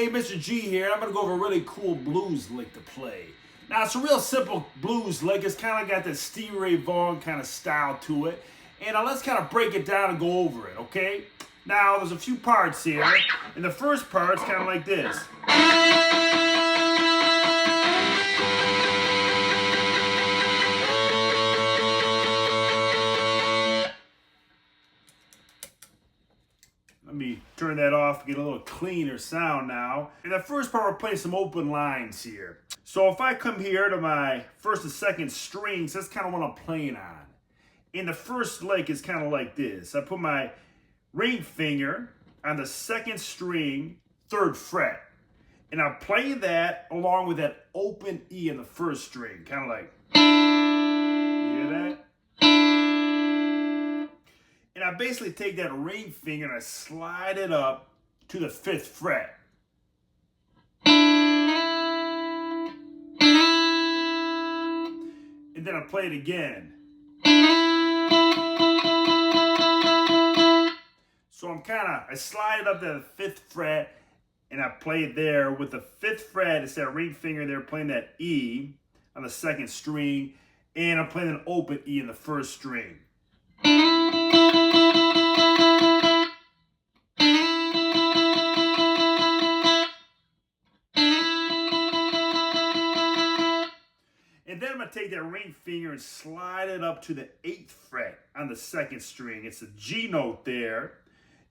Hey, Mr. G here. I'm going to go over a really cool blues lick to play. Now, it's a real simple blues lick. It's kind of got that Stevie Ray Vaughan kind of style to it. And let's kind of break it down and go over it, okay? Now, there's a few parts here. And the first part's kind of like this. Let me turn that off and get a little cleaner sound now. In the first part, we're playing some open lines here. So if I come here to my first and second strings, that's kind of what I'm playing on. And the first lick is kind of like this. I put my ring finger on the second string, third fret. And I play that along with that open E in the first string. Kind of like, you hear that? And I basically take that ring finger and I slide it up to the fifth fret. And then I play it again. So I slide it up to the fifth fret and I play it there with the fifth fret. It's that ring finger there playing that E on the second string. And I'm playing an open E in the first string. And then I'm going to take that ring finger and slide it up to the 8th fret on the second string. It's a G note there.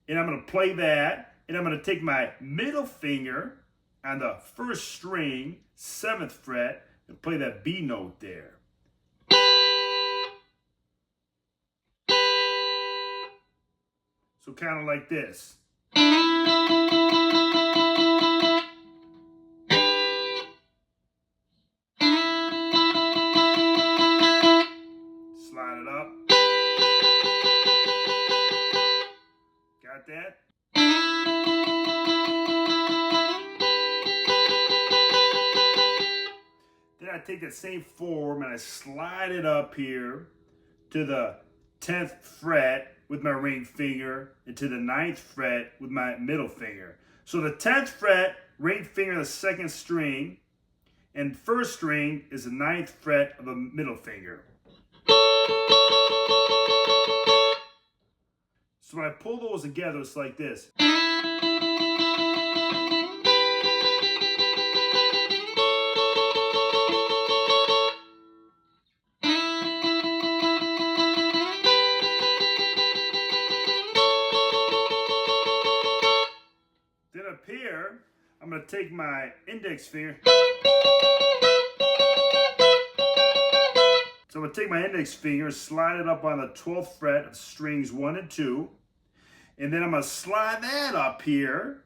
And I'm going to play that. And I'm going to take my middle finger on the first string, 7th fret, and play that B note there. So kind of like this. Slide it up. Got that? Then I take that same form and I slide it up here to the 10th fret with my ring finger and to the 9th fret with my middle finger. So the 10th fret, ring finger on the second string, and first string is the 9th fret of the middle finger. So when I pull those together, it's like this. Then up here, I'm going to take my index finger. So I'm going to take my index finger, slide it up on the 12th fret of strings 1 and 2. And then I'm going to slide that up here,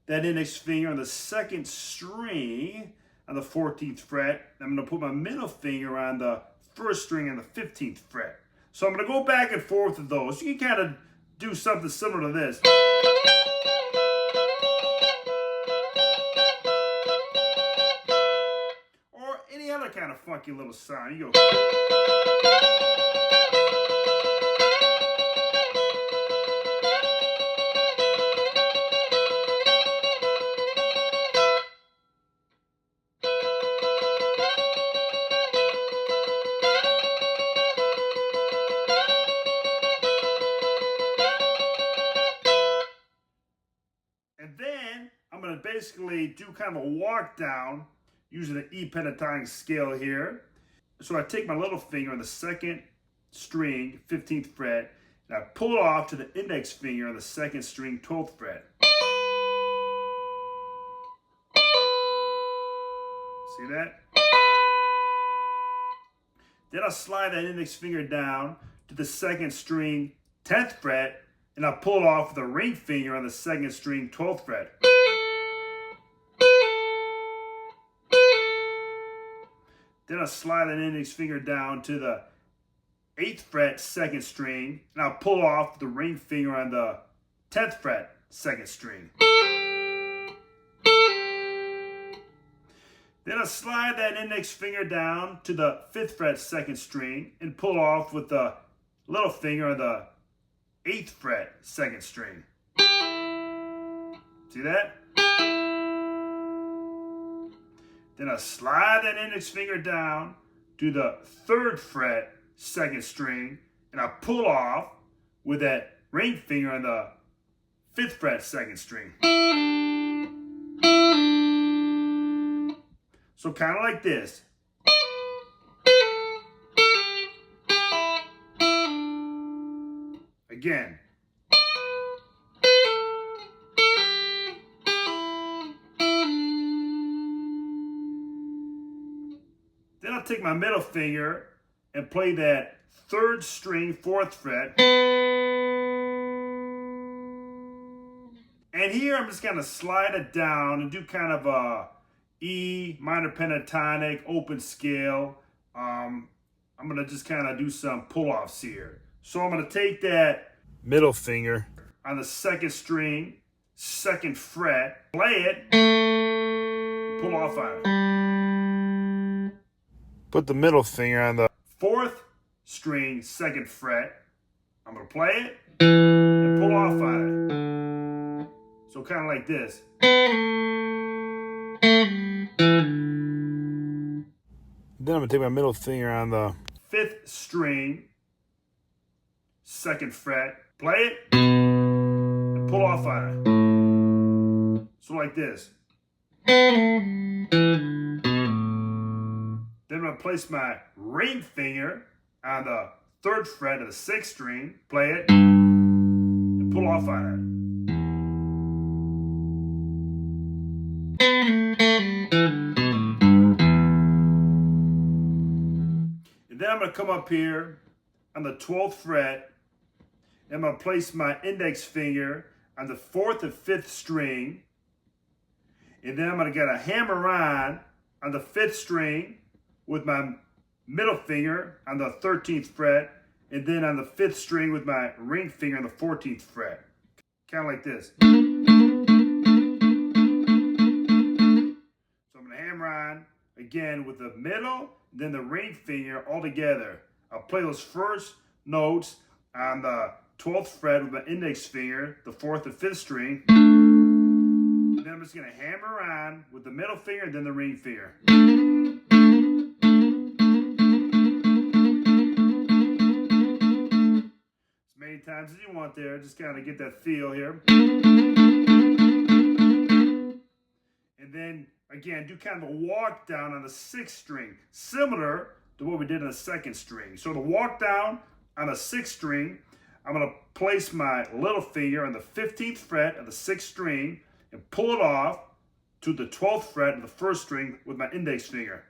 that index finger on the second string on the 14th fret. I'm going to put my middle finger on the first string on the 15th fret. So I'm going to go back and forth with those. You can kind of do something similar to this. Or any other kind of funky little sound. You go. And then I'm going to basically do kind of a walk down using the E pentatonic scale here. So I take my little finger on the second string, 15th fret, and I pull it off to the index finger on the second string, 12th fret. See that? Then I'll slide that index finger down to the second string, 10th fret, and I'll pull it off with the ring finger on the second string, 12th fret. Then I'll slide that index finger down to the 8th fret, second string, and I'll pull off the ring finger on the 10th fret, second string. Then I'll slide that index finger down to the 5th fret, second string, and pull off with the little finger on the 8th fret, second string. See that? Then I slide that index finger down to the 3rd fret, 2nd string, and I pull off with that ring finger on the 5th fret, 2nd string. So kind of like this. Again. Then I'll take my middle finger and play that 3rd string, 4th fret. And here I'm just going to slide it down and do kind of a E minor pentatonic open scale. I'm going to just kind of do some pull-offs here. So I'm going to take that middle finger on the 2nd string, 2nd fret, play it, pull off on it. Put the middle finger on the 4th string, 2nd fret. I'm going to play it and pull off on it. So kind of like this. Then I'm going to take my middle finger on the 5th string, 2nd fret, play it, and pull off on it. So like this. Then I'm going to place my ring finger on the 3rd fret of the 6th string, play it, and pull off on it. And then I'm going to come up here on the 12th fret, and I'm going to place my index finger on the 4th and 5th string, and then I'm going to get a hammer on the 5th string with my middle finger on the 13th fret, and then on the 5th string with my ring finger on the 14th fret. Kind of like this. So I'm going to hammer on again with the middle, then the ring finger all together. I'll play those first notes on the 12th fret with my index finger, the 4th and 5th string. And then I'm just going to hammer on with the middle finger and then the ring finger. As many times as you want there, just kind of get that feel here. And then again, do kind of a walk down on the 6th string, similar to what we did on the 2nd string. So to walk down on the 6th string, I'm going to place my little finger on the 15th fret of the 6th string and pull it off to the 12th fret of the 1st string with my index finger.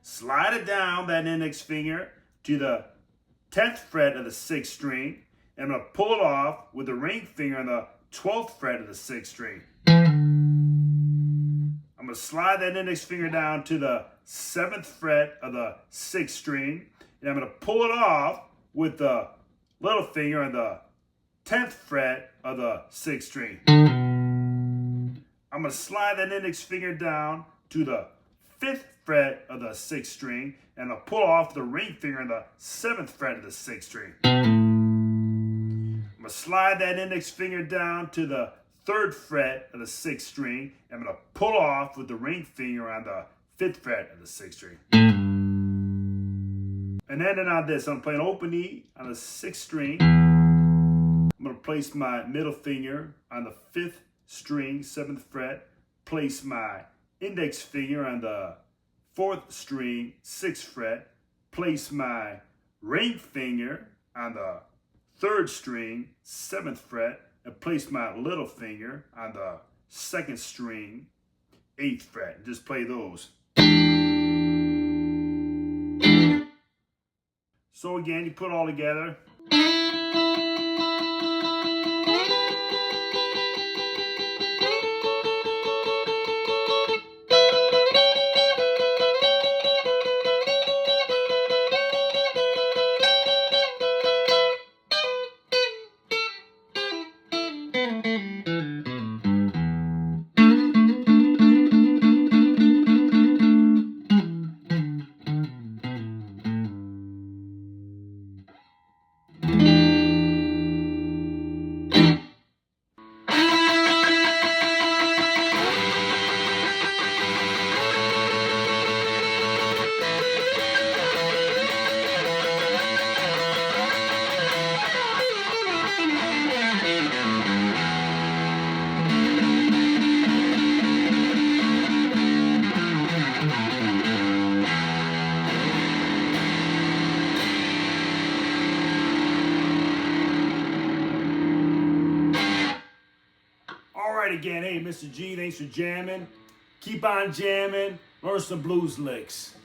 Slide it down, that index finger, to the 10th fret of the 6th string, and I'm going to pull it off with the ring finger on the 12th fret of the 6th string. I'm going to slide that index finger down to the 7th fret of the 6th string, and I'm going to pull it off with the little finger on the 10th fret of the 6th string. I'm going to slide that index finger down to the 5th fret of the 6th string, and I'll pull off the ring finger on the 7th fret of the 6th string. I'm going to slide that index finger down to the 3rd fret of the 6th string, and I'm going to pull off with the ring finger on the 5th fret of the 6th string. And ending on this, I'm playing open E on the 6th string. I'm going to place my middle finger on the 5th string, 7th fret, place my index finger on the 4th string, 6th fret, place my ring finger on the 3rd string, 7th fret, and place my little finger on the 2nd string, 8th fret. Just play those. So again, you put it all together. saying, hey, Mr. G, thanks for jamming. Keep on jamming. Learn some blues licks.